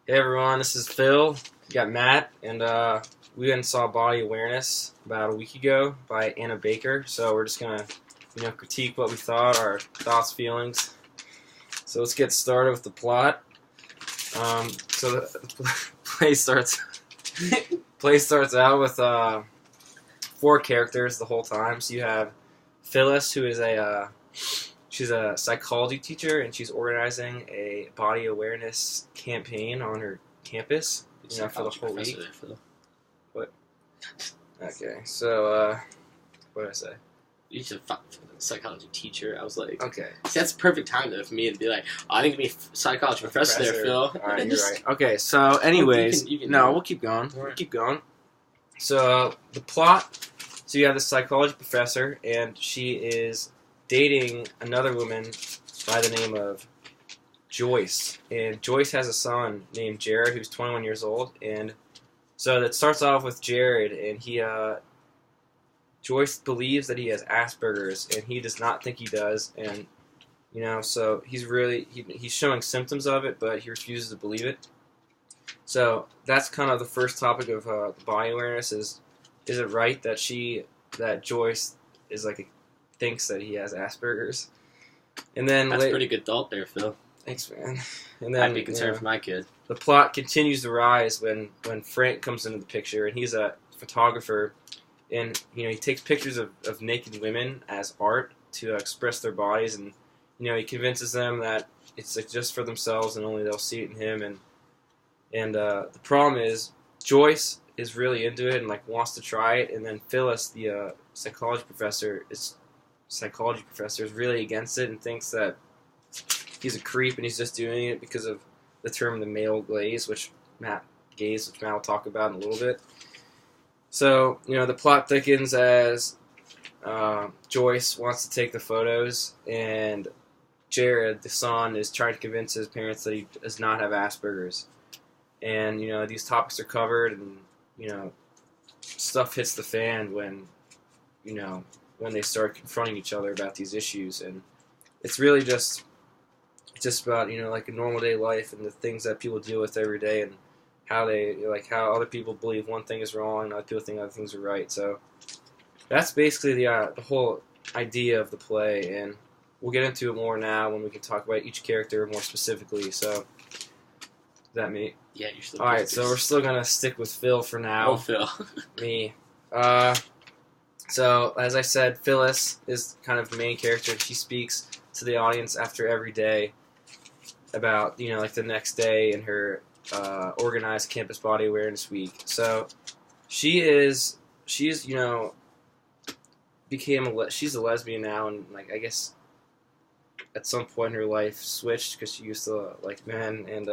Hey everyone, this is Phil. We got Matt, and we went and saw Body Awareness about a week ago by Anna Baker. So we're just gonna, critique what we thought, our thoughts, feelings. So let's get started with the plot. So the play starts out with 4 characters the whole time. So you have Phyllis, who is she's a psychology teacher, and she's organizing a body awareness campaign on her campus, for the whole week. What? Okay, so what did I say? You said psychology teacher. I was like, okay. See, that's the perfect time though for me to be like, I think to be psychology professor there, Phil. All right, you're right. Okay, so anyways, we'll keep going. Right. We'll keep going. So the plot. So you have the psychology professor, and she is dating another woman by the name of Joyce. And Joyce has a son named Jared, who's 21 years old. And so that starts off with Jared, and Joyce believes that he has Asperger's, and he does not think he does. And, so he's showing symptoms of it, but he refuses to believe it. So that's kind of the first topic of the body awareness is it right that Joyce is thinks that he has Asperger's? And then that's pretty good thought there, Phil. Thanks, man. And then I'd be concerned for my kid. The plot continues to rise when Frank comes into the picture, and he's a photographer, and he takes pictures of naked women as art to express their bodies, and he convinces them that it's just for themselves and only they'll see it in him, and the problem is Joyce is really into it and wants to try it, and then Phyllis, the psychology professor, is really against it and thinks that he's a creep and he's just doing it because of the term the male gaze, which Matt will talk about in a little bit. So, the plot thickens as Joyce wants to take the photos, and Jared, the son, is trying to convince his parents that he does not have Asperger's. And, these topics are covered, and, stuff hits the fan when they start confronting each other about these issues. And it's really just about, a normal day life and the things that people deal with every day, and how how other people believe one thing is wrong and other people think other things are right. So that's basically the whole idea of the play, and we'll get into it more now when we can talk about each character more specifically. So, is that me? Yeah, you're still. All right, so we're still gonna stick with Phil for now. Oh, Phil. Me. So, as I said, Phyllis is kind of the main character, and she speaks to the audience after every day about, the next day in her organized campus body awareness week. So, she's she's a lesbian now, and, I guess at some point in her life switched because she used to like men, and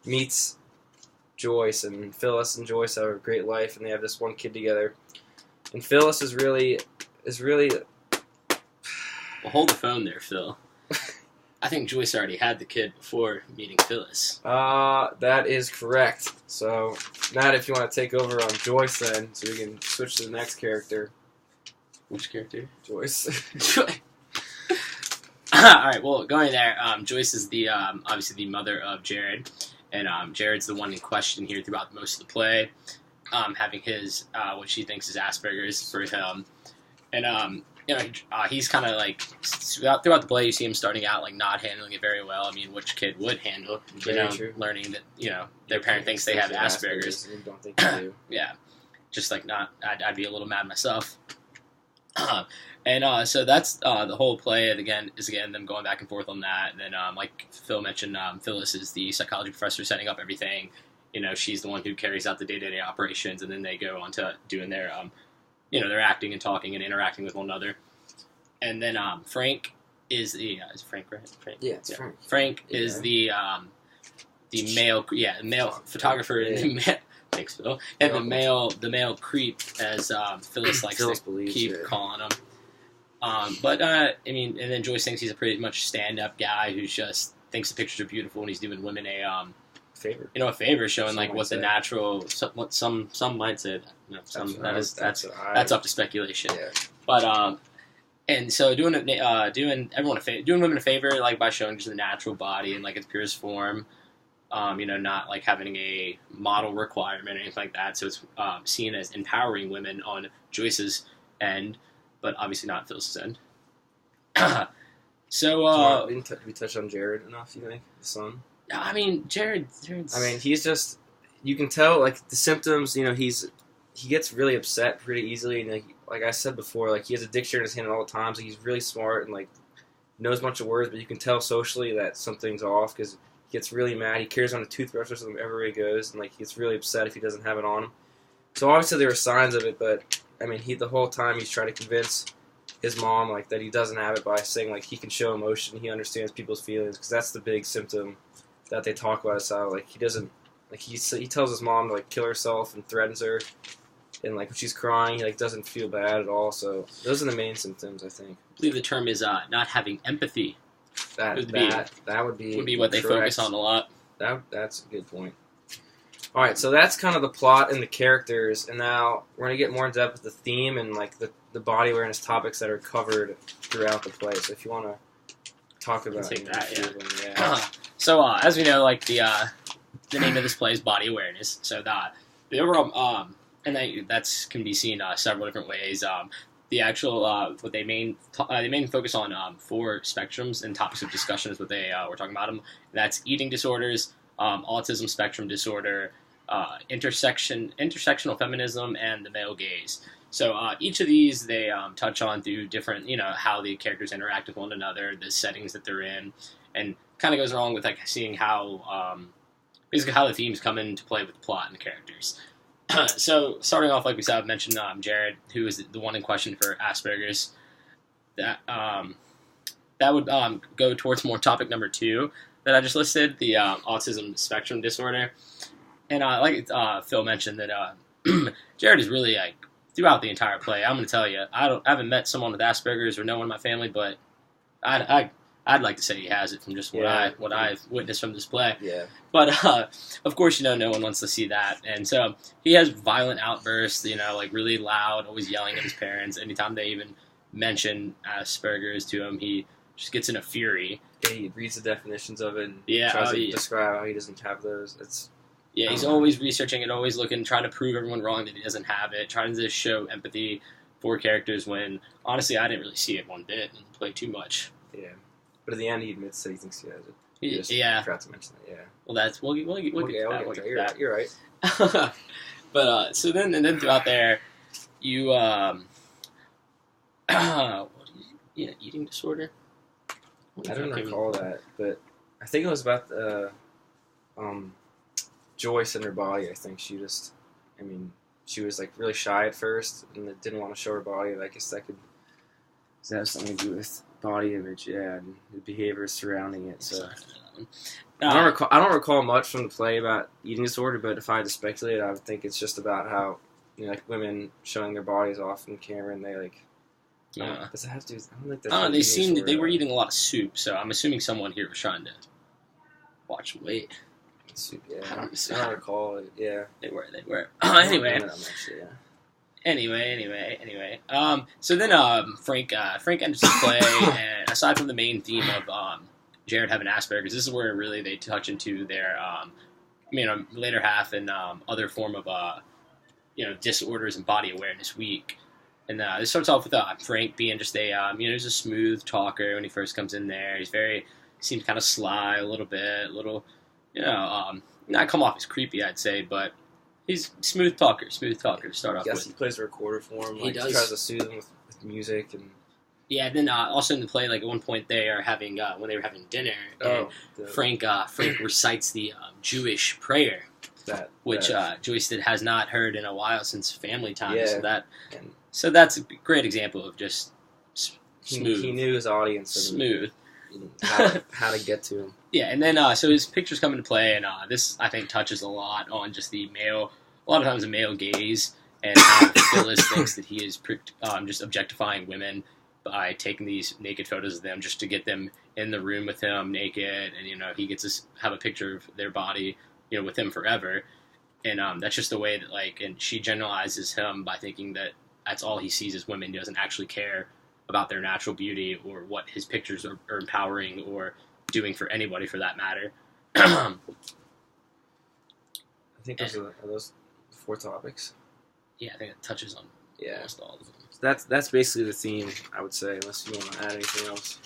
meets Joyce, and Phyllis and Joyce have a great life, and they have this one kid together. And Phyllis is really. Well, hold the phone there, Phil. I think Joyce already had the kid before meeting Phyllis. That is correct. So, Matt, if you want to take over on Joyce then, so we can switch to the next character. Which character? Joyce. Alright, well, going there, Joyce is the obviously the mother of Jared, and Jared's the one in question here throughout most of the play, having his, what she thinks is Asperger's for him, and, he's kind of throughout the play you see him starting out not handling it very well. I mean, which kid would handle, learning that, their parent thinks they have Asperger's. And don't think they do. Yeah, just I'd be a little mad myself. And so that's the whole play. Is them going back and forth on that. And then, like Phil mentioned, Phyllis is the psychology professor setting up everything. She's the one who carries out the day-to-day operations, and then they go on to doing their, they're acting and talking and interacting with one another. And then Frank is the is Frank right? Frank? Yeah, it's Frank. Frank is the male photographer and the male. Thanks, Phil. And the male creep, as Phyllis likes to keep calling him. But and then Joyce thinks he's a pretty much stand-up guy who just thinks the pictures are beautiful, and he's doing women a favor. A favor, showing what the natural. What some might say. That's up to speculation. Yeah. But and so doing women a favor by showing just the natural body and its purest form. not like having a model requirement or anything like that. So it's seen as empowering women on Joyce's end, but obviously not Phil's end. So, we touch on Jared enough, you think, the son? I mean, Jared's... I mean, he's just... You can tell, like, the symptoms, he gets really upset pretty easily, and like I said before, like, he has a dictionary in his hand at all times, like, he's really smart and, like, knows a bunch of words, but you can tell socially that something's off, because he gets really mad. He carries on a toothbrush with him everywhere he goes, and, like, he gets really upset if he doesn't have it on him. So, obviously, there were signs of it, but, I mean, the whole time he's trying to convince his mom, like, that he doesn't have it by saying, like, he can show emotion, he understands people's feelings, because that's the big symptom that they talk about, is how, like, he doesn't, like, he tells his mom to, like, kill herself and threatens her, and, like, when she's crying, he, like, doesn't feel bad at all, so those are the main symptoms, I think. I believe the term is not having empathy. That would be what they focus on a lot. That's a good point. All right, so that's kind of the plot and the characters, and now we're going to get more in depth with the theme and, like, the body awareness topics that are covered throughout the play. So if you want to talk about that, So as we know, like, the name of this play is Body Awareness. So the overall and that can be seen several different ways. The actual what they main focus on 4 spectrums and topics of discussion is what they were talking about them. That's eating disorders, autism spectrum disorder, intersectional feminism, and the male gaze. So each of these they touch on through different, how the characters interact with one another, the settings that they're in, and kind of goes along with, like, seeing how basically how the themes come into play with the plot and the characters. So starting off, like we said, I've mentioned Jared, who is the one in question for Asperger's. That would go towards more topic number 2 that I just listed, the autism spectrum disorder. And like Phil mentioned, that Jared is really, like, throughout the entire play. I'm going to tell you, I haven't met someone with Asperger's or no one in my family, but I'd like to say he has it from just what I've witnessed from this play. Yeah. But of course, no one wants to see that, and so he has violent outbursts. Like, really loud, always yelling at his parents. Anytime they even mention Asperger's to him, he just gets in a fury. Yeah, he reads the definitions of it and Yeah, tries to describe how he doesn't have those. He's always researching it, always looking, trying to prove everyone wrong that he doesn't have it, trying to show empathy for characters when, honestly, I didn't really see it one bit and play too much. Yeah. But at the end, he admits that he thinks he has it. Yeah. Forgot to mention that, yeah. Well, we'll get that. You're right. But, so then throughout there, you, eating disorder? I don't recall that, but I think it was about Joyce and her body. I think she was like really shy at first and didn't want to show her body. I guess that could have something to do with body image, and the behaviors surrounding it. So I don't recall much from the play about eating disorder, but if I had to speculate, I would think it's just about how like women showing their bodies off on camera, and they like. Yeah. Does it have to? I don't think that's. They were eating a lot of soup, so I'm assuming someone here was trying to watch weight. Soup, yeah. I don't recall it. Yeah, they were. Anyway. Anyway. So then Frank enters the play, and aside from the main theme of Jared having Asperger's, this is where really they touch into their later half and other form of disorders and body awareness week. And this starts off with Frank being just he's a smooth talker when he first comes in there. Seems kind of sly a little bit, not come off as creepy, I'd say, but he's smooth talker to start off with. Yes, he plays a recorder for him. He tries to soothe him with music and. Yeah, then also in the play, like at one point they are having when they were having dinner, Frank recites the Jewish prayer, which Joyce has not heard in a while since family time. Yeah, so that's a great example of just smooth. He knew his audience. Smooth. How to get to him. Yeah, and then so his pictures come into play, and this I think touches a lot on just a lot of times the male gaze, and how Phyllis thinks that he is just objectifying women by taking these naked photos of them just to get them in the room with him naked, and he gets to have a picture of their body with him forever, and that's just the way that and she generalizes him by thinking that that's all he sees as women. He doesn't actually care about their natural beauty or what his pictures are empowering or doing for anybody for that matter. I think those are those 4 topics. Yeah, I think it touches on almost all of them. So that's basically the theme, I would say, unless you want to add anything else.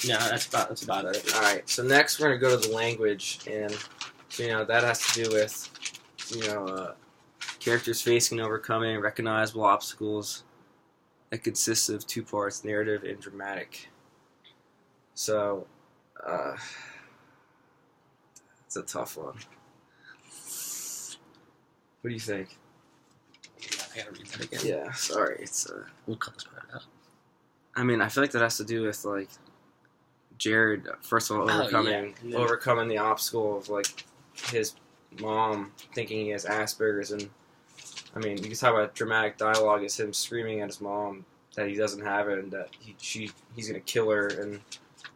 No, that's about it. All right, so next we're going to go to the language, and so, that has to do with, characters facing and overcoming recognizable obstacles. That consists of 2 parts, narrative and dramatic. So, it's a tough one. What do you think? I gotta read that again. Yeah, sorry, it's We'll cut this part out. I mean, I feel like that has to do with, like, Jared, first of all, overcoming the obstacle of, like, his mom thinking he has Asperger's, and, I mean, you can talk about dramatic dialogue as him screaming at his mom that he doesn't have it, and that he's gonna kill her, and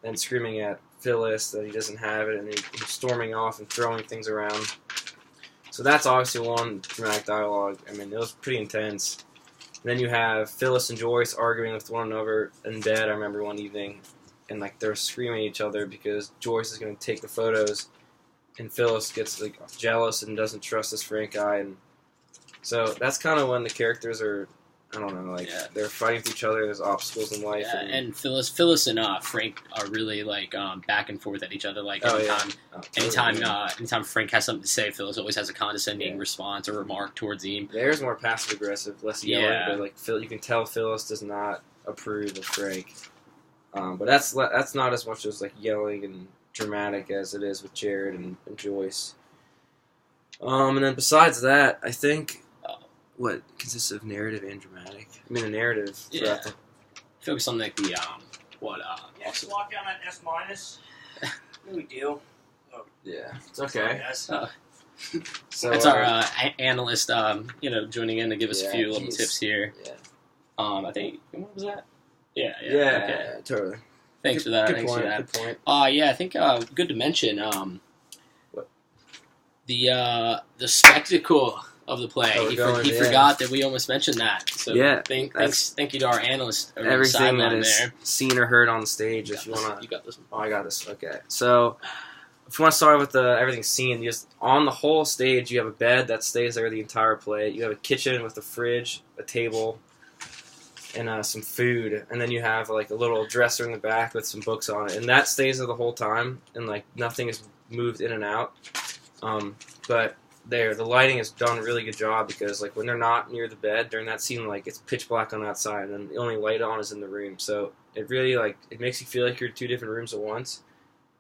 then screaming at Phyllis that he doesn't have it, and he's storming off and throwing things around. So that's obviously one dramatic dialogue. I mean, it was pretty intense. And then you have Phyllis and Joyce arguing with one another in bed, I remember one evening, and, like, they're screaming at each other because Joyce is going to take the photos, and Phyllis gets, like, jealous and doesn't trust this Frank guy, and so that's kind of when the characters are, I don't know, like, they're fighting with each other, there's obstacles in life. Yeah, and Phyllis and Frank are really, like, back and forth at each other, like, anytime Frank has something to say, Phyllis always has a condescending response or remark towards him. There's more passive-aggressive, less yelling, but, like, you can tell Phyllis does not approve of Frank. But that's not as much as, like, yelling and dramatic as it is with Jared and Joyce. And then besides that, I think what consists of narrative and dramatic. I mean, a narrative. Yeah. Focus on, like, the Yeah, just lock down that S minus. No big deal. Oh, yeah, it's okay. So That's our analyst, joining in to give us a few little tips here. Yeah. I think what was that? Yeah. Yeah, totally. Thanks for that. Good point. Yeah, I think good to mention What? the spectacle of the play. He forgot that we almost mentioned that. So thank you to our analyst. Everything that is seen or heard on stage. If you want to, you got this one. Oh, I got this. Okay, so if you want to start with everything seen, just on the whole stage, you have a bed that stays there the entire play. You have a kitchen with a fridge, a table, and some food, and then you have, like, a little dresser in the back with some books on it, and that stays there the whole time, and, like, nothing is moved in and out. But the lighting has done a really good job because, like, when they're not near the bed during that scene, like, it's pitch black on that side, and the only light on is in the room. So it really, like, it makes you feel like you're in 2 different rooms at once,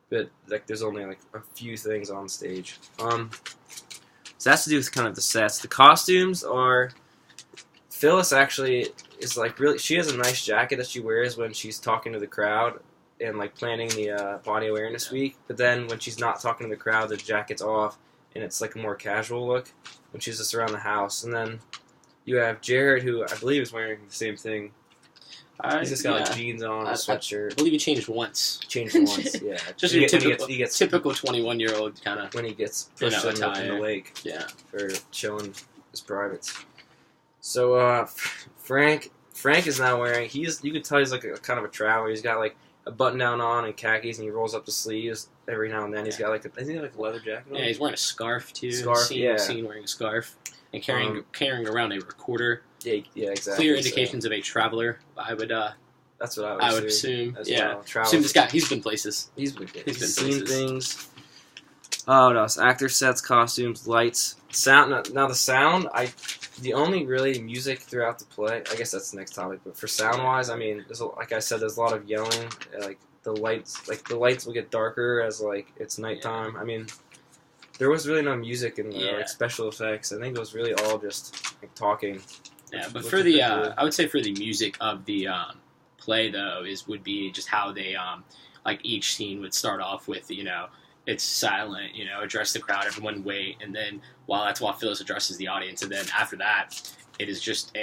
but, like, there's only, like, a few things on stage. So that has to do with kind of the sets. The costumes are, Phyllis actually is, like, really, she has a nice jacket that she wears when she's talking to the crowd and, like, planning the body awareness week, but then when she's not talking to the crowd, the jacket's off, and it's, like, a more casual look when she's just around the house. And then you have Jared, who I believe is wearing the same thing. He's just got, like, jeans on, a sweatshirt. I believe he changed once. Yeah. Just your typical 21-year-old kind of. When he gets pushed in the lake. Yeah. For showing his privates. So, Frank is now wearing, you could tell he's, like, a kind of a traveler. He's got, like, a button-down on and khakis, and he rolls up the sleeves every now and then. He's got, like, I think, like, a leather jacket on. Yeah, he's wearing a scarf, too. Seen wearing a scarf. And carrying around a recorder. Yeah, exactly. Clear indications of a traveler, I would, that's what I would assume. Yeah. Well. Assume this guy, he's been places. He's been seen things. Oh, what else? Actor sets, costumes, lights, sound. Now the sound, the only really music throughout the play, I guess that's the next topic, but for sound-wise, I mean, like I said, there's a lot of yelling. Like, the lights will get darker as, like, it's nighttime. I mean, there was really no music in the like, special effects. I think it was really all just, like, talking. Yeah, but for the, I would say for the music of the play, though, would be just how they, like, each scene would start off with, it's silent, address the crowd, everyone wait, and then while Phyllis addresses the audience, and then after that, it is just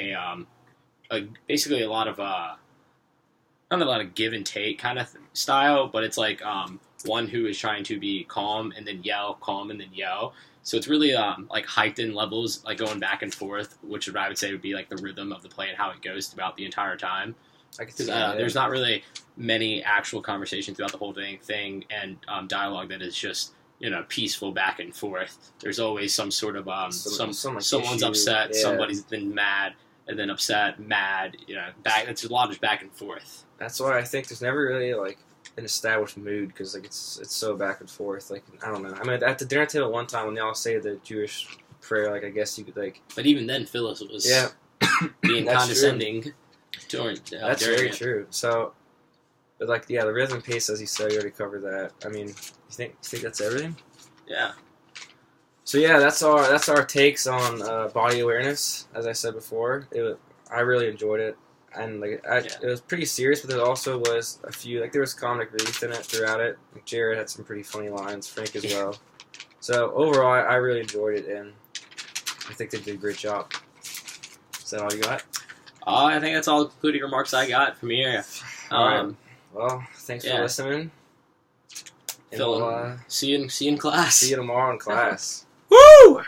basically a lot of, not a lot of give and take kind of style, but it's like, one who is trying to be calm and then yell, calm and then yell. So it's really, like, heightened levels, like, going back and forth, which I would say would be, like, the rhythm of the play and how it goes throughout the entire time. Because there's not really many actual conversations throughout the whole thing and dialogue that is just peaceful back and forth. There's always some sort of someone's issue. upset, Yeah. somebody's been mad, and then upset, mad. It's a lot of back and forth. That's why I think there's never really like an established mood because like it's so back and forth. Like I don't know. I mean, at the dinner table one time when they all say the Jewish prayer, like I guess you could like. But even then, Phyllis was being That's condescending. That's very true. So, but like the rhythm pace, as you said, you already covered that. I mean, you think that's everything? Yeah. So yeah, that's our takes on body awareness. As I said before, I really enjoyed it, and like it was pretty serious, but there also was a few there was comic relief in it throughout it. Like, Jared had some pretty funny lines, Frank as well. So overall, I really enjoyed it, and I think they did a great job. Is that all you got? I think that's all the concluding remarks I got from here. All right. Well, thanks for listening. And Phil, see you in class. See you tomorrow in class. Woo!